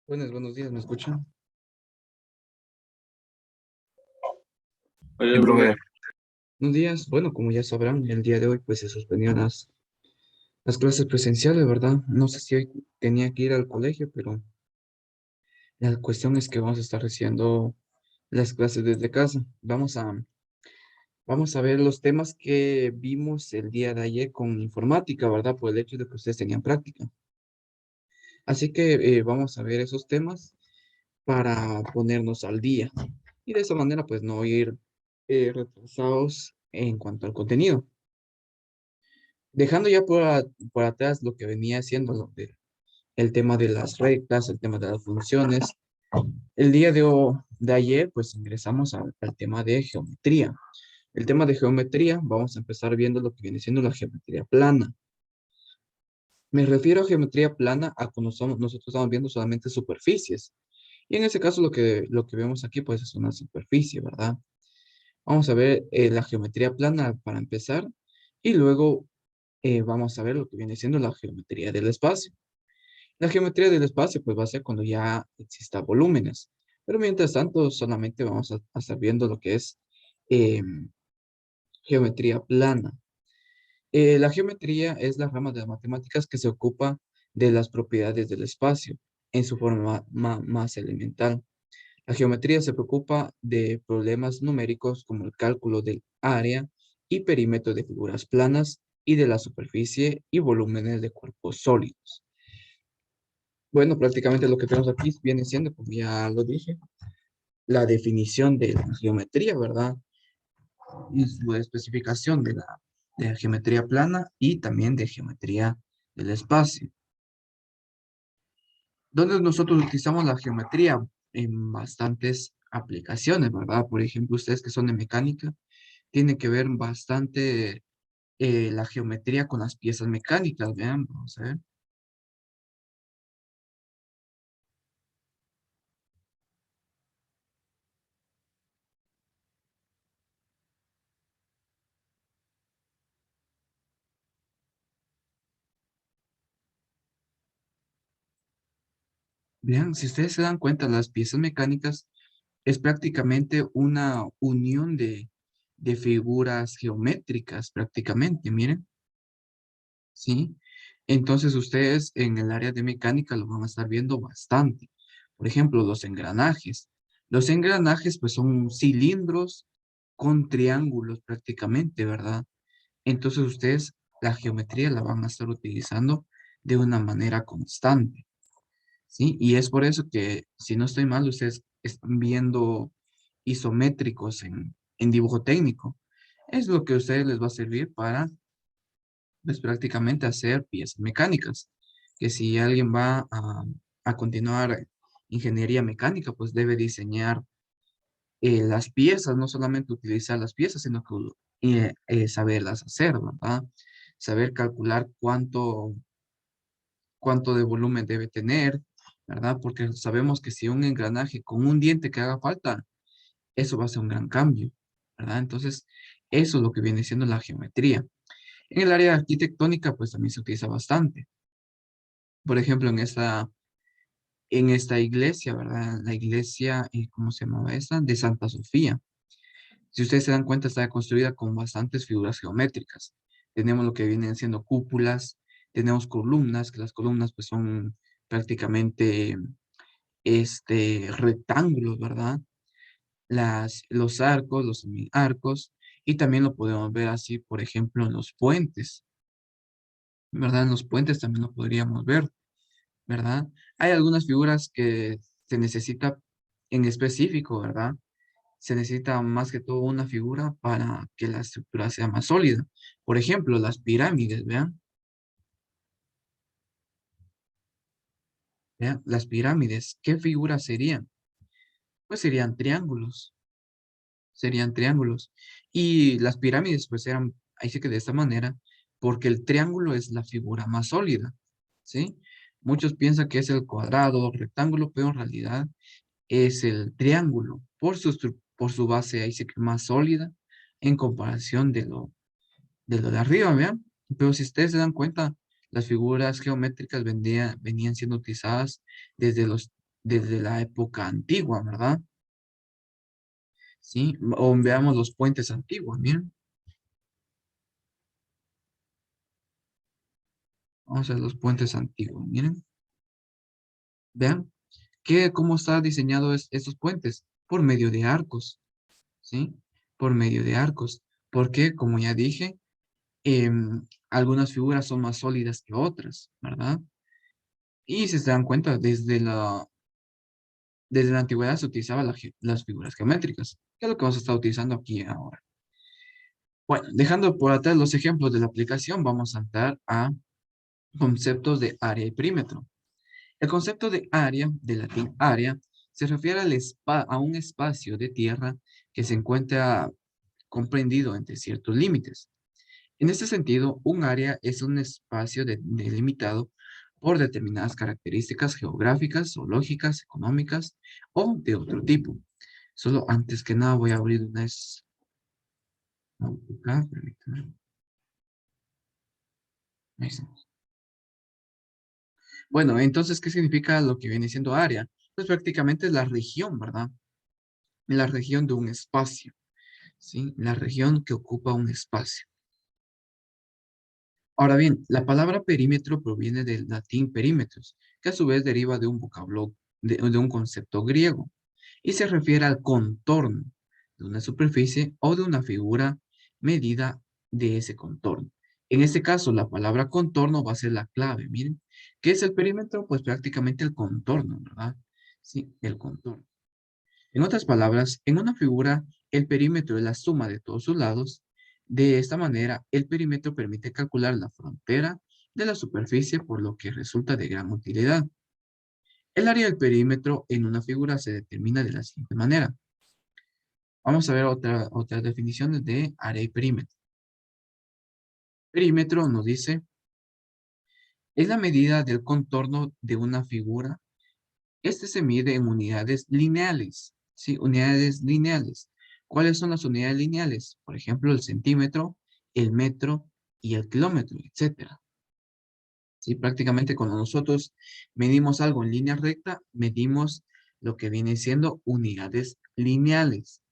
Buenos días, ¿me escuchan? Sí, Oye, profe, profe, Buenos días. Bueno, como ya sabrán, el día de hoy pues se suspendieron las clases presenciales, ¿verdad? No sé si hoy tenía que ir al colegio, pero la cuestión es que vamos a estar haciendo las clases desde casa. Vamos a ver los temas que vimos el día de ayer con informática, ¿verdad? Por el hecho de que ustedes tenían práctica. Así que vamos a ver esos temas para ponernos al día. Y de esa manera pues no ir retrasados en cuanto al contenido. Dejando ya por atrás lo que venía haciendo el tema de las rectas, el tema de las funciones, el día de ayer pues ingresamos al tema de geometría. El tema de geometría, vamos a empezar viendo lo que viene siendo la geometría plana. Me refiero a geometría plana a cuando nosotros estamos viendo solamente superficies. Y en ese caso lo que vemos aquí pues es una superficie, ¿verdad? Vamos a ver la geometría plana para empezar y luego vamos a ver lo que viene siendo la geometría del espacio. La geometría del espacio pues va a ser cuando ya exista volúmenes, pero mientras tanto solamente vamos a estar viendo lo que es eh, geometría plana. La geometría es la rama de las matemáticas que se ocupa de las propiedades del espacio en su forma más elemental. La geometría se preocupa de problemas numéricos como el cálculo del área y perímetro de figuras planas y de la superficie y volúmenes de cuerpos sólidos. Bueno, prácticamente lo que tenemos aquí viene siendo, como ya lo dije, la definición de la geometría, ¿verdad? Y su especificación de la geometría plana y también de geometría del espacio. Donde nosotros utilizamos la geometría en bastantes aplicaciones, ¿verdad? Por ejemplo, ustedes que son de mecánica, tienen que ver bastante la geometría con las piezas mecánicas, vean, vamos a ver. Vean, si ustedes se dan cuenta, las piezas mecánicas es prácticamente una unión de figuras geométricas, prácticamente, miren, ¿sí? Entonces ustedes en el área de mecánica lo van a estar viendo bastante. Por ejemplo, los engranajes. Los engranajes pues son cilindros con triángulos prácticamente, ¿verdad? Entonces ustedes la geometría la van a estar utilizando de una manera constante. ¿Sí? Y es por eso que, si no estoy mal, ustedes están viendo isométricos en dibujo técnico. Es lo que a ustedes les va a servir para, pues, prácticamente hacer piezas mecánicas. Que si alguien va a continuar ingeniería mecánica, pues debe diseñar las piezas, no solamente utilizar las piezas, sino que saberlas hacer, ¿verdad? Saber calcular cuánto de volumen debe tener, ¿verdad? Porque sabemos que si un engranaje con un diente que haga falta, eso va a ser un gran cambio, ¿verdad? Entonces, eso es lo que viene siendo la geometría. En el área arquitectónica, pues también se utiliza bastante. Por ejemplo, en esta iglesia, ¿verdad? La iglesia, ¿cómo se llamaba esta? De Santa Sofía. Si ustedes se dan cuenta, está construida con bastantes figuras geométricas. Tenemos lo que vienen siendo cúpulas, tenemos columnas, que las columnas pues son prácticamente rectángulos, ¿verdad? Los arcos, los semiarcos, y también lo podemos ver así, por ejemplo, en los puentes, ¿verdad? En los puentes también lo podríamos ver, ¿verdad? Hay algunas figuras que se necesita en específico, ¿verdad? Se necesita más que todo una figura para que la estructura sea más sólida. Por ejemplo, las pirámides, ¿vean? ¿Vean? Las pirámides, ¿qué figuras serían? Pues serían triángulos. Y las pirámides, pues eran, ahí sí que de esta manera, porque el triángulo es la figura más sólida, ¿sí? Muchos piensan que es el cuadrado o rectángulo, pero en realidad es el triángulo, por su base ahí sí que más sólida en comparación de lo de arriba, ¿vean? Pero si ustedes se dan cuenta, las figuras geométricas venían siendo utilizadas desde desde la época antigua, ¿verdad? ¿Sí? O veamos los puentes antiguos, miren. Vamos a ver los puentes antiguos, miren. Vean cómo está diseñado estos puentes. Por medio de arcos, ¿sí? Por medio de arcos. Porque, como ya dije, algunas figuras son más sólidas que otras, ¿verdad? Y si se dan cuenta, desde la antigüedad se utilizaban las figuras geométricas, que es lo que vamos a estar utilizando aquí ahora. Bueno, dejando por atrás los ejemplos de la aplicación, vamos a entrar a conceptos de área y perímetro. El concepto de área, de latín área, se refiere a un espacio de tierra que se encuentra comprendido entre ciertos límites. En este sentido, un área es un espacio delimitado por determinadas características geográficas, zoológicas, económicas o de otro tipo. Solo antes que nada voy a abrir acá, permítanme. Ahí está. Bueno, entonces, ¿qué significa lo que viene siendo área? Pues prácticamente es la región, ¿verdad? La región de un espacio, ¿sí? La región que ocupa un espacio. Ahora bien, la palabra perímetro proviene del latín perímetros, que a su vez deriva de un vocablo, de un concepto griego, y se refiere al contorno de una superficie o de una figura medida de ese contorno. En este caso, la palabra contorno va a ser la clave. Miren, ¿qué es el perímetro? Pues prácticamente el contorno, ¿verdad? Sí, el contorno. En otras palabras, en una figura, el perímetro es la suma de todos sus lados. De esta manera, el perímetro permite calcular la frontera de la superficie, por lo que resulta de gran utilidad. El área del perímetro en una figura se determina de la siguiente manera. Vamos a ver otras definiciones de área y perímetro. Perímetro nos dice, es la medida del contorno de una figura. Este se mide en unidades lineales, ¿sí? Unidades lineales. ¿Cuáles son las unidades lineales? Por ejemplo, el centímetro, el metro y el kilómetro, etcétera. ¿Sí? Prácticamente cuando nosotros medimos algo en línea recta, medimos lo que viene siendo unidades lineales.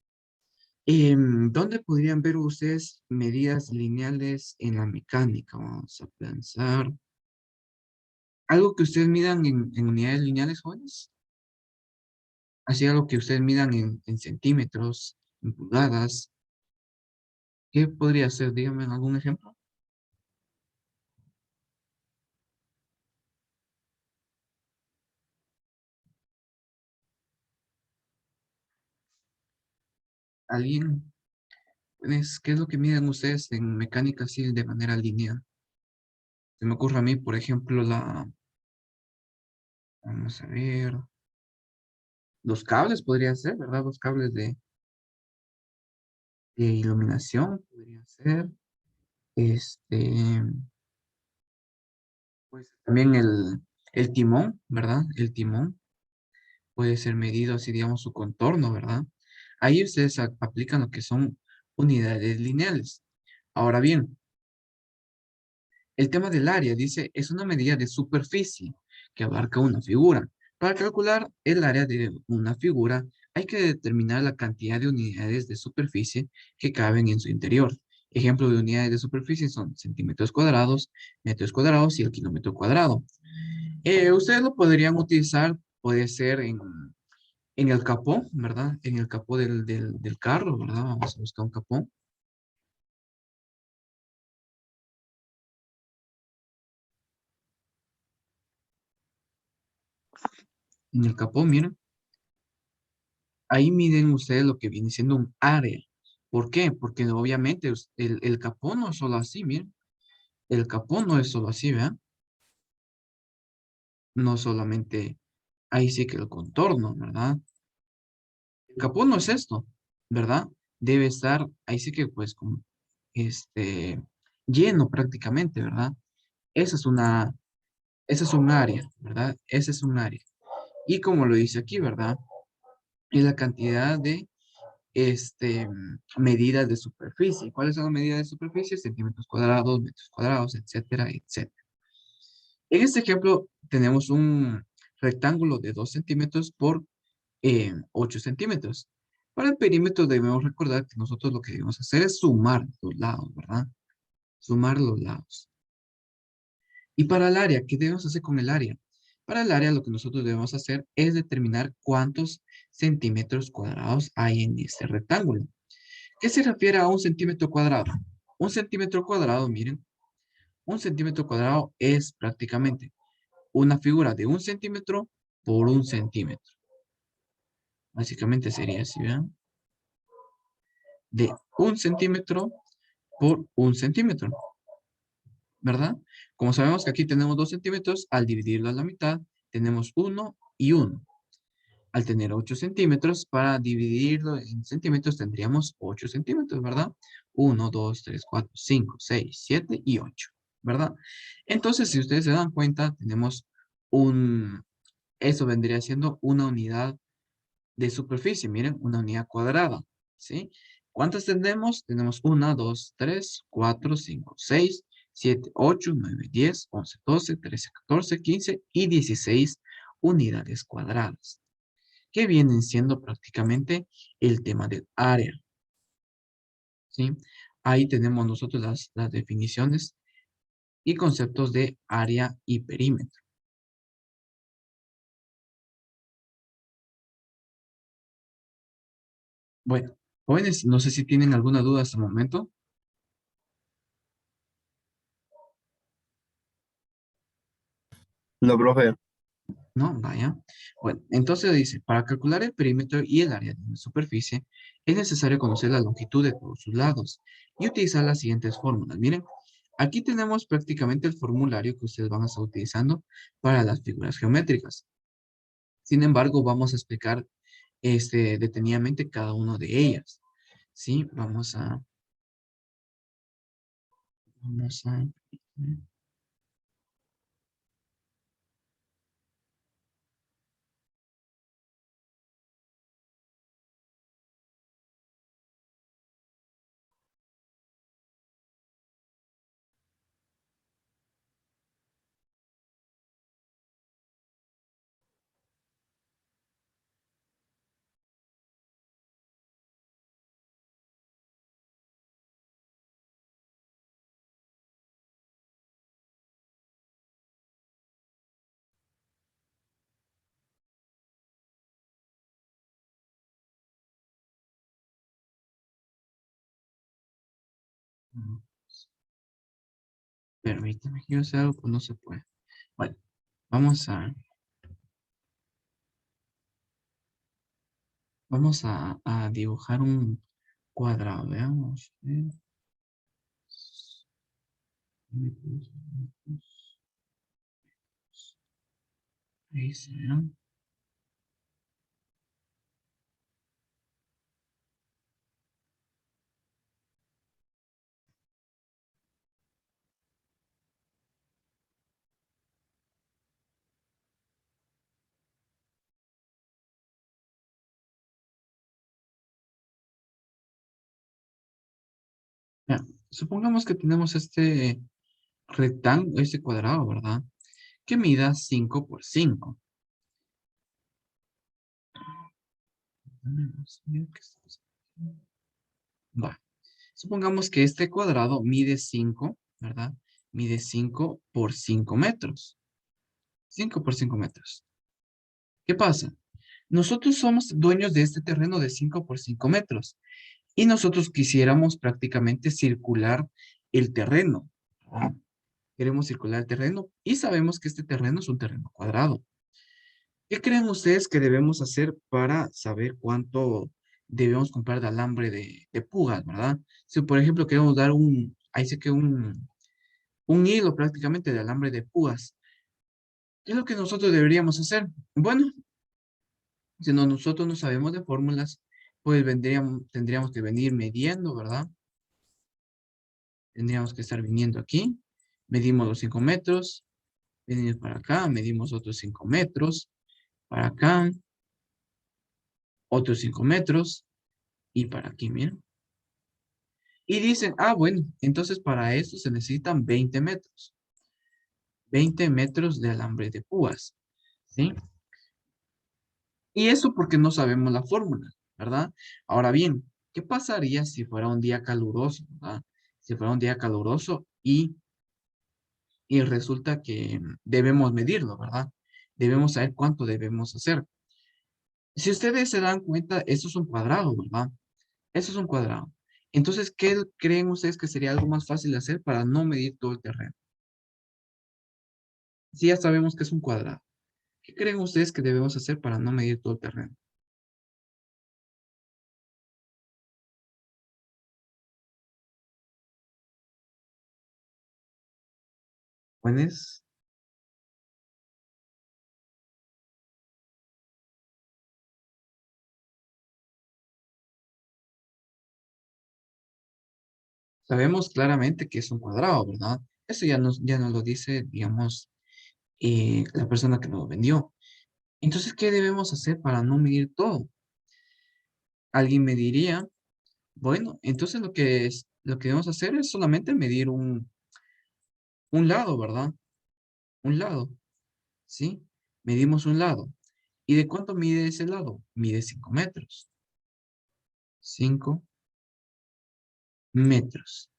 ¿Dónde podrían ver ustedes medidas lineales en la mecánica? Vamos a pensar. ¿Algo que ustedes midan en unidades lineales, jóvenes? Así algo que ustedes midan en centímetros, en pulgadas. ¿Qué podría ser? Díganme algún ejemplo. ¿Alguien? ¿Qué es lo que miden ustedes en mecánica así de manera lineal? Se me ocurre a mí, por ejemplo, vamos a ver, los cables podría ser, ¿verdad? Los cables de iluminación podría ser. Este, pues también el timón, ¿verdad? El timón puede ser medido así, digamos, su contorno, ¿verdad? Ahí ustedes aplican lo que son unidades lineales. Ahora bien, el tema del área dice, es una medida de superficie que abarca una figura. Para calcular el área de una figura, hay que determinar la cantidad de unidades de superficie que caben en su interior. Ejemplo de unidades de superficie son centímetros cuadrados, metros cuadrados y el kilómetro cuadrado. Ustedes lo podrían utilizar, puede ser en el capó, ¿verdad? En el capó del carro, ¿verdad? Vamos a buscar un capó. En el capó, miren, ahí miden ustedes lo que viene siendo un área. ¿Por qué? Porque obviamente el capó no es solo así, miren. El capó no es solo así, ¿verdad? No solamente ahí sí que el contorno, ¿verdad? El capó no es esto, ¿verdad? Debe estar ahí sí que pues como este lleno prácticamente, ¿verdad? Esa es una, esa es un área, ¿verdad? Esa es un área. Y como lo dice aquí, ¿verdad? Es la cantidad de medidas de superficie. ¿Cuáles son las medidas de superficie? Centímetros cuadrados, metros cuadrados, etcétera, etcétera. En este ejemplo tenemos un rectángulo de 2 centímetros por 8 centímetros. Para el perímetro debemos recordar que nosotros lo que debemos hacer es sumar los lados, ¿verdad? Sumar los lados. Y para el área, ¿qué debemos hacer con el área? Para el área lo que nosotros debemos hacer es determinar cuántos centímetros cuadrados hay en este rectángulo. ¿Qué se refiere a un centímetro cuadrado? Un centímetro cuadrado, miren, un centímetro cuadrado es prácticamente una figura de 1 centímetro por 1 centímetro. Básicamente sería así, ¿vean? De 1 centímetro por 1 centímetro, ¿verdad? Como sabemos que aquí tenemos 2 centímetros, al dividirlo a la mitad, tenemos 1 y 1. Al tener 8 centímetros, para dividirlo en centímetros tendríamos 8 centímetros, ¿verdad? 1, 2, 3, 4, 5, 6, 7 y 8, ¿verdad? Entonces, si ustedes se dan cuenta, tenemos eso vendría siendo una unidad de superficie, miren, una unidad cuadrada, ¿sí? ¿Cuántas tenemos? Tenemos 1, 2, 3, 4, 5, 6, 7, 8, 9, 10, 11, 12, 13, 14, 15 y 16 unidades cuadradas, que vienen siendo prácticamente el tema del área, ¿sí? Ahí tenemos nosotros las definiciones y conceptos de área y perímetro. Bueno, jóvenes, no sé si tienen alguna duda hasta el momento. No, profe. No, vaya. Bueno, entonces dice, para calcular el perímetro y el área de una superficie, es necesario conocer la longitud de todos sus lados y utilizar las siguientes fórmulas. Miren, aquí tenemos prácticamente el formulario que ustedes van a estar utilizando para las figuras geométricas. Sin embargo, vamos a explicar detenidamente cada una de ellas. ¿Sí? Vamos a. Permítame, yo sé algo, pues no se puede. Bueno, vamos a, vamos a dibujar un cuadrado. Veamos. Ahí se ve. Ya, supongamos que tenemos este rectángulo, este cuadrado, ¿verdad? Que mida 5 por 5. Va. Supongamos que este cuadrado mide 5, ¿verdad? Mide 5 por 5 metros. 5 por 5 metros. ¿Qué pasa? Nosotros somos dueños de este terreno de 5 por 5 metros y nosotros quisiéramos prácticamente circular el terreno, ¿verdad? Queremos circular el terreno y sabemos que este terreno es un terreno cuadrado. ¿Qué creen ustedes que debemos hacer para saber cuánto debemos comprar de alambre de púas, ¿verdad? Si, por ejemplo, queremos dar ahí sé que un hilo prácticamente de alambre de púas, ¿qué es lo que nosotros deberíamos hacer? Bueno, si nosotros no sabemos de fórmulas, pues tendríamos que venir midiendo, ¿verdad? Tendríamos que estar viniendo aquí, medimos los 5 metros, venimos para acá, medimos otros 5 metros, para acá, otros 5 metros, y para aquí, miren. Y dicen, bueno, entonces para esto se necesitan 20 metros. 20 metros de alambre de púas, ¿sí? Y eso porque no sabemos la fórmula, ¿verdad? Ahora bien, ¿qué pasaría si fuera un día caluroso, ¿verdad? Si fuera un día caluroso y resulta que debemos medirlo, ¿verdad? Debemos saber cuánto debemos hacer. Si ustedes se dan cuenta, esto es un cuadrado, ¿verdad? Eso es un cuadrado. Entonces, ¿qué creen ustedes que sería algo más fácil de hacer para no medir todo el terreno? Si ya sabemos que es un cuadrado, ¿qué creen ustedes que debemos hacer para no medir todo el terreno? Pues sabemos claramente que es un cuadrado, ¿verdad? Eso ya nos lo dice, digamos, la persona que nos lo vendió. Entonces, ¿qué debemos hacer para no medir todo? Alguien me diría, bueno, entonces lo que debemos hacer es solamente medir un lado, ¿verdad? Un lado, ¿sí? Medimos un lado. ¿Y de cuánto mide ese lado? Mide 5 metros. 5 metros.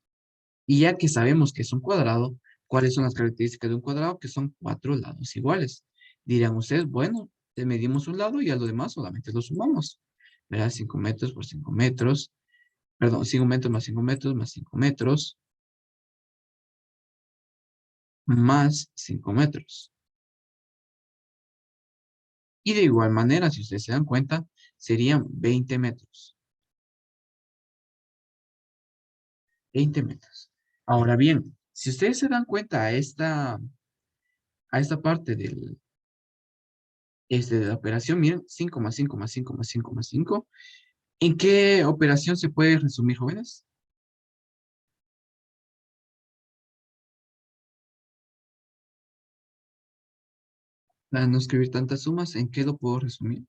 Y ya que sabemos que es un cuadrado, ¿cuáles son las características de un cuadrado? Que son 4 lados iguales. Dirán ustedes, bueno, le medimos un lado y a lo demás solamente lo sumamos. ¿Verdad? 5 metros por 5 metros. Perdón, 5 metros más 5 metros más 5 metros más 5 metros. Y de igual manera, si ustedes se dan cuenta, serían 20 metros. 20 metros. Ahora bien, si ustedes se dan cuenta a esta parte de la operación, miren, 5 más 5 más 5 más 5 más 5. ¿En qué operación se puede resumir, jóvenes? Para no escribir tantas sumas, ¿en qué lo puedo resumir?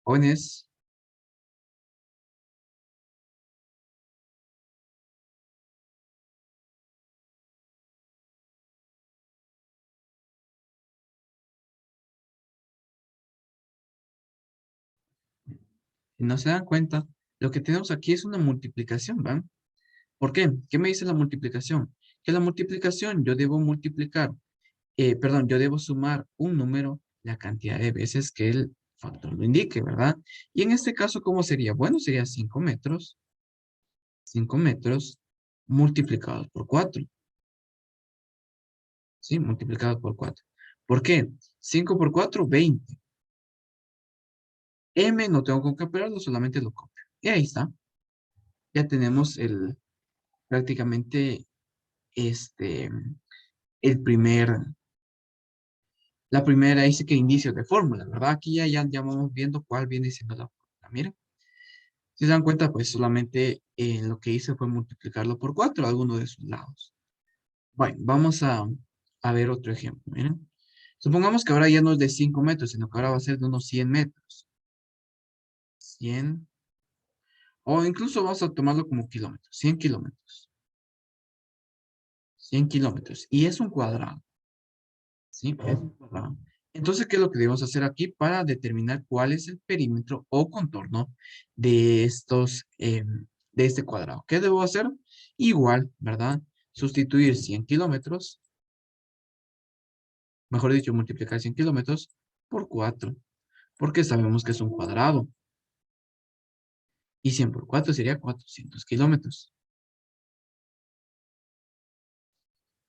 Jóvenes, si no se dan cuenta, lo que tenemos aquí es una multiplicación, ¿van? ¿Por qué? ¿Qué me dice la multiplicación? Que la multiplicación yo debo multiplicar, perdón, yo debo sumar un número la cantidad de veces que el factor lo indique, ¿verdad? Y en este caso, ¿cómo sería? Bueno, sería 5 metros multiplicados por 4, ¿sí? Multiplicados por 4. ¿Por qué? 5 por 4, 20. M no tengo con qué operarlo, solamente lo copio. Y ahí está. Ya tenemos prácticamente este, el primer, la primera, dice que inicio de fórmula, ¿verdad? Aquí ya vamos viendo cuál viene siendo la fórmula. Miren, si se dan cuenta, pues solamente lo que hice fue multiplicarlo por 4, alguno de sus lados. Bueno, vamos a ver otro ejemplo. Miren, supongamos que ahora ya no es de 5 metros, sino que ahora va a ser de unos 100 metros. 100, o incluso vamos a tomarlo como kilómetros, 100 kilómetros. 100 kilómetros. Y es un cuadrado, ¿sí? Es un cuadrado. Entonces, ¿qué es lo que debemos hacer aquí para determinar cuál es el perímetro o contorno de de este cuadrado? ¿Qué debo hacer? Igual, ¿verdad? Sustituir 100 kilómetros, mejor dicho, multiplicar 100 kilómetros por 4, porque sabemos que es un cuadrado. Y 100 por 4 sería 400 kilómetros.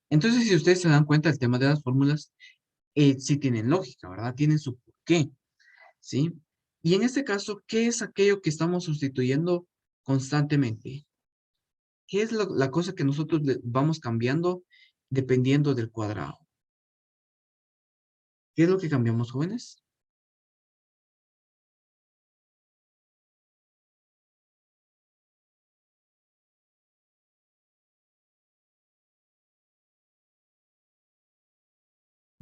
Entonces, si ustedes se dan cuenta, el tema de las fórmulas sí tienen lógica, ¿verdad? Tienen su porqué. ¿Sí? Y en este caso, ¿qué es aquello que estamos sustituyendo constantemente? ¿Qué es la cosa que nosotros vamos cambiando dependiendo del cuadrado? ¿Qué es lo que cambiamos, jóvenes?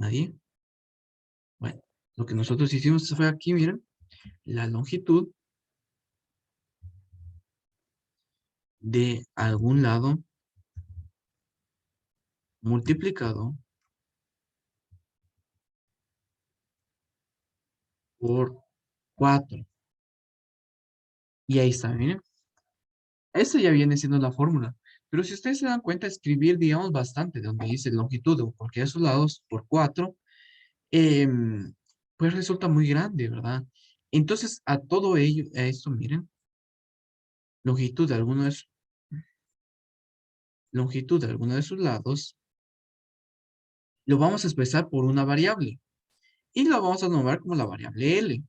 ¿Nadie? Bueno, lo que nosotros hicimos fue aquí, miren, la longitud de algún lado multiplicado por 4. Y ahí está, miren. Esto ya viene siendo la fórmula. Pero si ustedes se dan cuenta, escribir, digamos, bastante, de donde dice longitud de cualquiera de sus lados por 4, pues resulta muy grande, ¿verdad? Entonces, a todo ello, a esto, miren, longitud de alguno de, longitud de alguno de sus lados, lo vamos a expresar por una variable. Y lo vamos a nombrar como la variable L,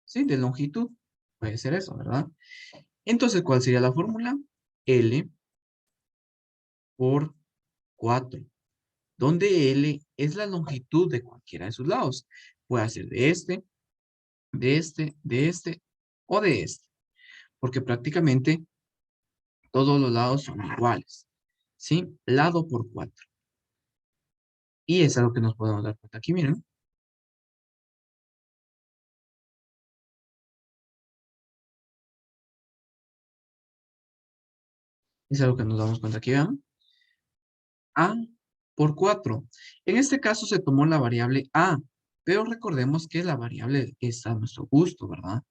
¿sí? De longitud. Puede ser eso, ¿verdad? Entonces, ¿cuál sería la fórmula? L por 4, donde L es la longitud de cualquiera de sus lados. Puede ser de este, de este, de este o de este, porque prácticamente todos los lados son iguales, ¿sí? Lado por 4. Y es algo que nos podemos dar cuenta aquí, miren. Es algo que nos damos cuenta aquí, vean. A por 4. En este caso se tomó la variable A, pero recordemos que la variable está a nuestro gusto, ¿verdad?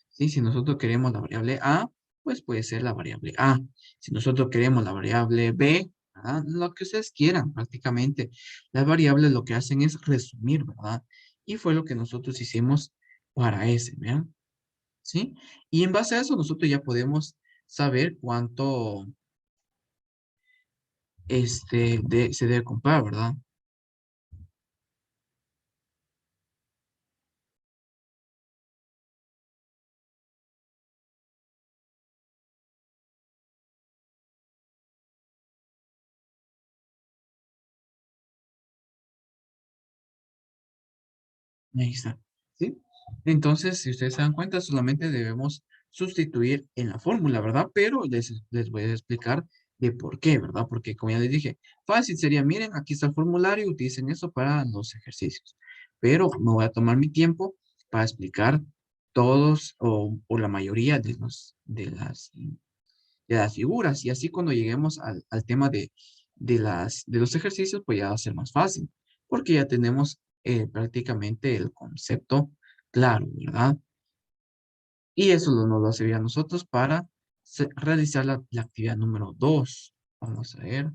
Sí, si nosotros queremos la variable A, pues puede ser la variable A. Si nosotros queremos la variable B, ¿verdad? Lo que ustedes quieran, prácticamente. Las variables lo que hacen es resumir, ¿verdad? Y fue lo que nosotros hicimos para ese, ¿vean? ¿Sí? Y en base a eso nosotros ya podemos saber cuánto se debe comprar, ¿verdad? Ahí está. ¿Sí? Entonces, si ustedes se dan cuenta, solamente debemos sustituir en la fórmula, ¿verdad? Pero les voy a explicar de por qué, ¿verdad? Porque como ya les dije, fácil sería, miren, aquí está el formulario, utilicen eso para los ejercicios. Pero me voy a tomar mi tiempo para explicar todos o la mayoría de las figuras. Y así cuando lleguemos al tema de los ejercicios, pues ya va a ser más fácil, porque ya tenemos prácticamente el concepto claro, ¿verdad? Y eso nos va a servir a nosotros para realizar la actividad número 2. Vamos a ver.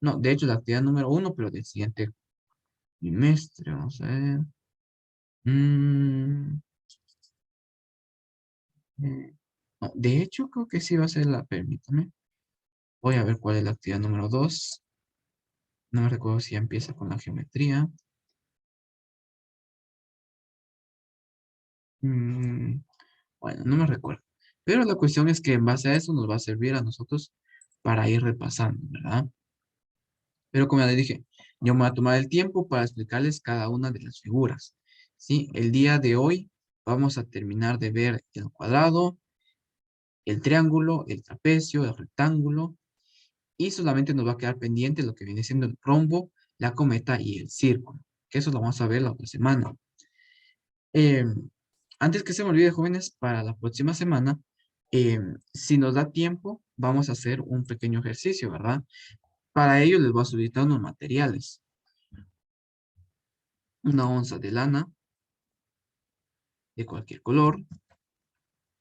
No, de hecho, la actividad número 1, pero del siguiente trimestre. Vamos a ver. Mm, no, de hecho, creo que sí va a ser permítame. Voy a ver cuál es la actividad número 2. No me recuerdo si ya empieza con la geometría. Mm, bueno, no me recuerdo. Pero la cuestión es que en base a eso nos va a servir a nosotros para ir repasando, ¿verdad? Pero como ya les dije, yo me voy a tomar el tiempo para explicarles cada una de las figuras. ¿Sí? El día de hoy vamos a terminar de ver el cuadrado, el triángulo, el trapecio, el rectángulo, y solamente nos va a quedar pendiente lo que viene siendo el rombo, la cometa y el círculo, que eso lo vamos a ver la otra semana. Eh, Antes que se me olvide, jóvenes, para la próxima semana, si nos da tiempo, vamos a hacer un pequeño ejercicio, ¿verdad? Para ello les voy a solicitar unos materiales. Una onza de lana de cualquier color,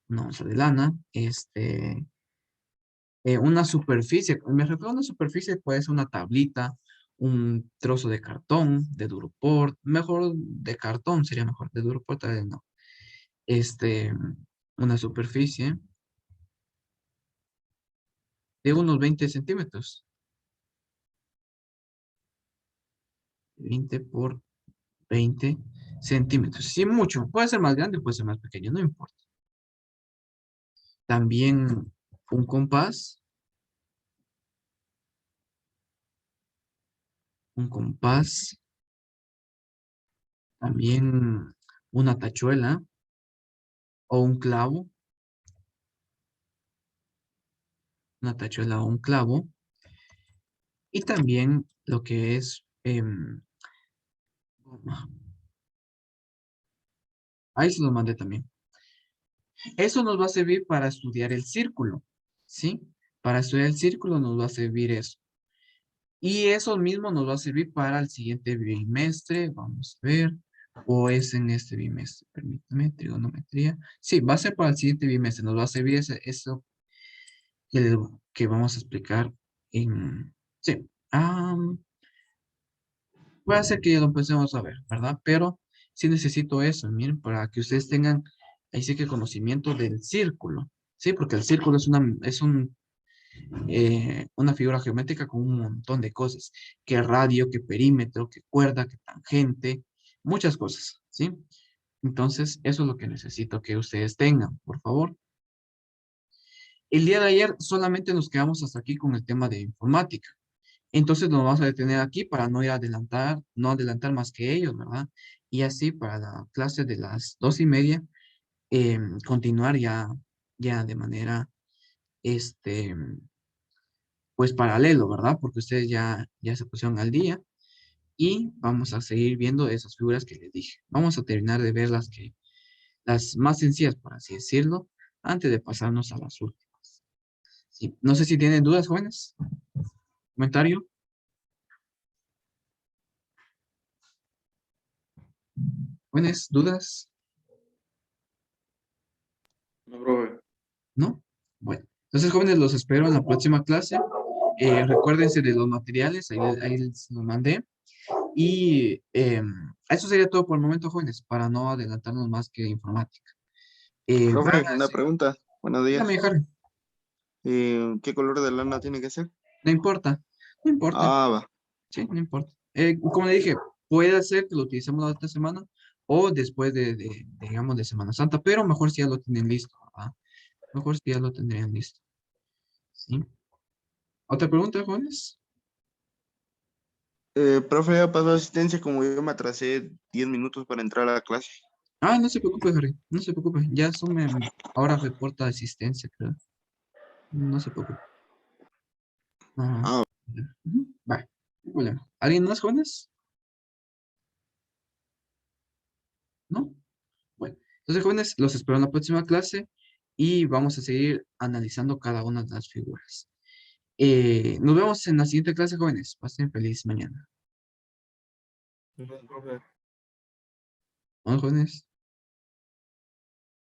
una onza de lana, una superficie, me refiero a una superficie, puede ser una tablita, un trozo de cartón, de Duroport, mejor de cartón sería mejor, de Duroport tal vez no. Este, una superficie de unos 20 centímetros. 20 por 20 centímetros. Sí, mucho. Puede ser más grande, puede ser más pequeño, no importa. También un compás, un compás, también una tachuela o un clavo, una tachuela o un clavo, y también lo que es goma. Ahí se lo mandé también. Eso nos va a servir para estudiar el círculo, ¿sí? Para estudiar el círculo nos va a servir eso. Y eso mismo nos va a servir para el siguiente bimestre. Vamos a ver. O es en este bimestre. Permítame, trigonometría. Sí, va a ser para el siguiente bimestre. Nos va a servir eso que, que vamos a explicar en... Sí. Puede ser que ya lo empecemos a ver, ¿verdad? Pero sí necesito eso, miren, para que ustedes tengan ahí sí que conocimiento del círculo. Sí, porque el círculo una figura geométrica con un montón de cosas, que radio, que perímetro, que cuerda, que tangente, muchas cosas, ¿sí? Entonces, eso es lo que necesito que ustedes tengan, por favor. El día de ayer solamente nos quedamos hasta aquí con el tema de informática. Entonces nos vamos a detener aquí para no ir a adelantar, no adelantar más que ellos, ¿verdad? Y así para la clase de las 2:30, continuar ya de manera, este, pues paralelo, ¿verdad? Porque ustedes ya se pusieron al día y vamos a seguir viendo esas figuras que les dije. Vamos a terminar de ver las más sencillas, por así decirlo, antes de pasarnos a las últimas. Sí. No sé si tienen dudas, jóvenes. ¿Comentario? ¿Jóvenes? ¿Dudas? No, profe. ¿No? Bueno. Entonces, jóvenes, los espero en la próxima clase. Recuérdense de los materiales, ahí les los mandé. Y eso sería todo por el momento, jóvenes, para no adelantarnos más que informática. Profe, una pregunta. Buenos Dígame, días. Harry, ¿Qué color de lana tiene que ser? no importa, no importa, Ah, va. sí, no importa. Como le dije, puede ser que lo utilicemos la otra semana o después digamos, de Semana Santa, pero mejor si ya lo tienen listo, ¿verdad? Mejor si ya lo tendrían listo, ¿sí? ¿Otra pregunta, jóvenes? Profe, ya pasó asistencia como yo me atrasé 10 minutos para entrar a la clase. Ah, no se preocupe, Harry, no se preocupe, ya asume, ahora reporta asistencia, creo. No se preocupe. Ajá. Ah, Ujú, vale, no hay problema. ¿Alguien más, jóvenes? ¿No? Bueno, entonces, jóvenes, los espero en la próxima clase y vamos a seguir analizando cada una de las figuras. Nos vemos en la siguiente clase, jóvenes. Pasen feliz mañana. profe. Bueno, jóvenes.